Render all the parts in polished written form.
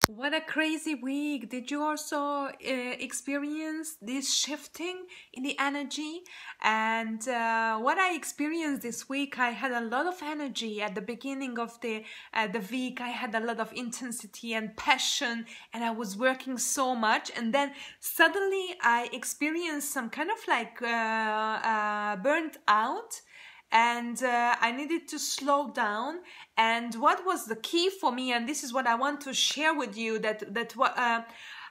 What a crazy week. Did you also experience this shifting in the energy? And what I experienced this week, I had a lot of energy at the beginning of the week. I had a lot of intensity and passion, and I was working so much. And then suddenly I experienced some kind of like burnt out. And I needed to slow down. And what was the key for me? And this is what I want to share with you: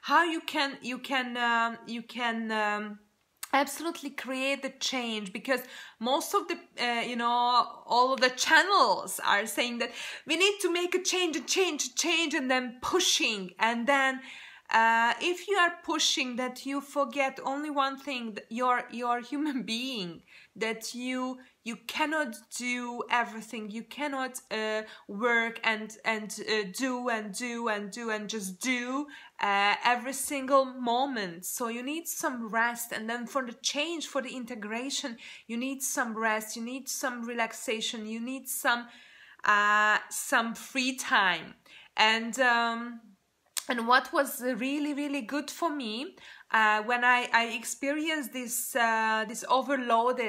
how you can absolutely create the change. Because most of the all of the channels are saying that we need to make a change, and then pushing, and then. If you are pushing, that you forget only one thing: that you're a human being, that you cannot do everything. You cannot work and do and just do every single moment. So you need some rest, and then for the change, for the integration, you need some rest, you need some relaxation, you need some free time. And what was really good for me when I experienced this overload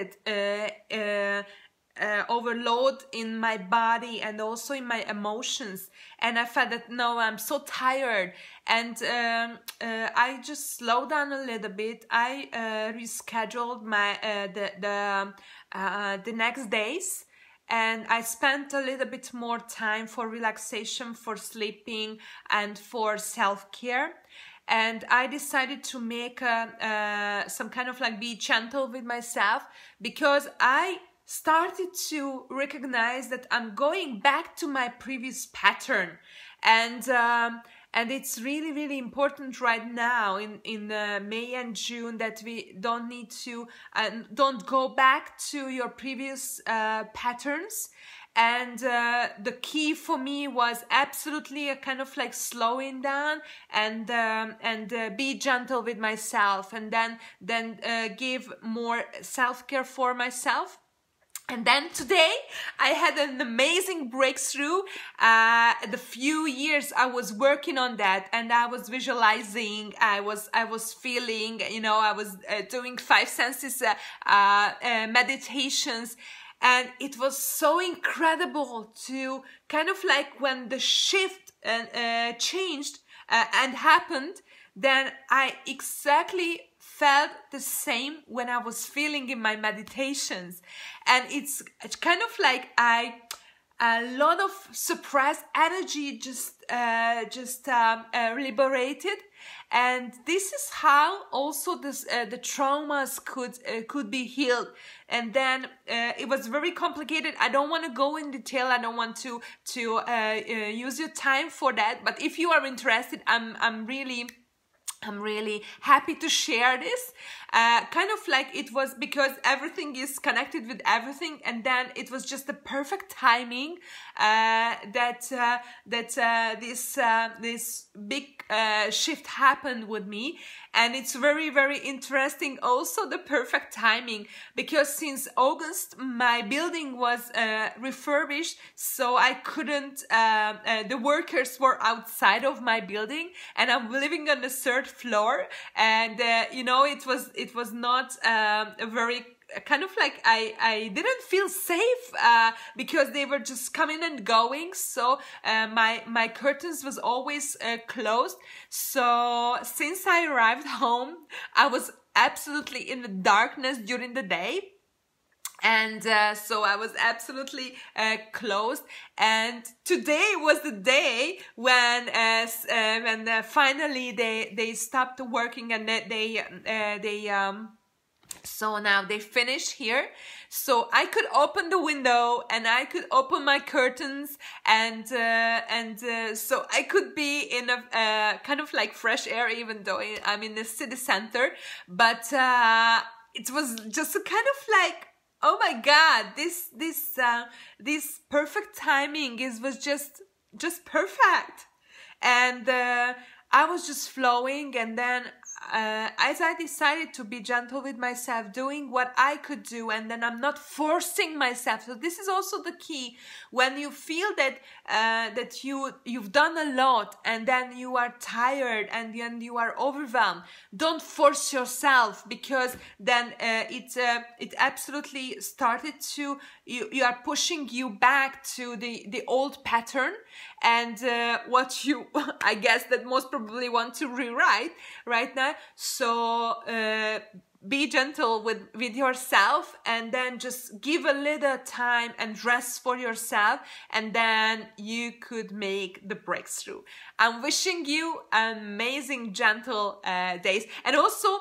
in my body and also in my emotions, and I felt that no, I'm so tired, and I just slowed down a little bit. I rescheduled my the next days. And I spent a little bit more time for relaxation, for sleeping, and for self-care. And I decided to make some kind of like be gentle with myself, because I started to recognize that I'm going back to my previous pattern. And it's really important right now in May and June that we don't need to don't go back to your previous patterns. And the key for me was absolutely a kind of like slowing down and be gentle with myself, and then give more self-care for myself. And then today I had an amazing breakthrough. The few years I was working on that, and I was visualizing, I was feeling, I was doing 5 senses meditations, and it was so incredible to kind of like when the shift changed and happened, then I exactly felt the same when I was feeling in my meditations. And it's kind of like a lot of suppressed energy just liberated. And this is how also the traumas could be healed. And then it was very complicated. I don't want to go in detail. I don't want to use your time for that. But if you are interested, I'm really happy to share this. Kind of like it was, because everything is connected with everything, and then it was just the perfect timing that this big shift happened with me. And it's very interesting also, the perfect timing, because since August my building was refurbished, so I couldn't, the workers were outside of my building, and I'm living on the 3rd floor, and it was not a very kind of like I didn't feel safe because they were just coming and going. So my curtains was always closed. So since I arrived home, I was absolutely in the darkness during the day. And so I was absolutely closed. And today was the day when finally they stopped working, and so now they finished here. So I could open the window, and I could open my curtains, and so I could be in a kind of like fresh air, even though I'm in the city center. But it was just a kind of like, oh my God, this perfect timing was just perfect. And I was just flowing, and then as I decided to be gentle with myself, doing what I could do, and then I'm not forcing myself. So this is also the key. When you feel that that you've done a lot, and then you are tired, and then you are overwhelmed, don't force yourself, because then it absolutely started to you are pushing you back to the old pattern, and what you I guess that most probably want to rewrite right now. So be gentle with yourself, and then just give a little time and rest for yourself, and then you could make the breakthrough. I'm wishing you amazing gentle days. And also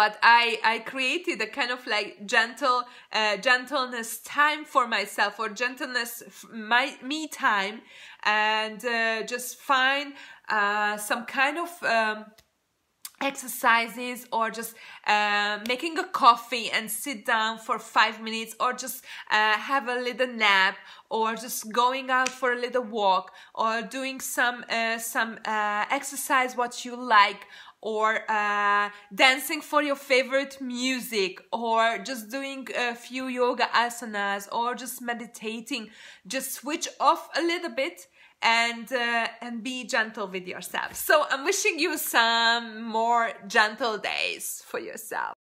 what I created a kind of like gentleness time for myself, or gentleness me time, and just find some kind of exercises, or just making a coffee and sit down for 5 minutes, or just have a little nap, or just going out for a little walk, or doing some exercise what you like, or dancing for your favorite music, or just doing a few yoga asanas, or just meditating. Just switch off a little bit, and be gentle with yourself. So I'm wishing you some more gentle days for yourself.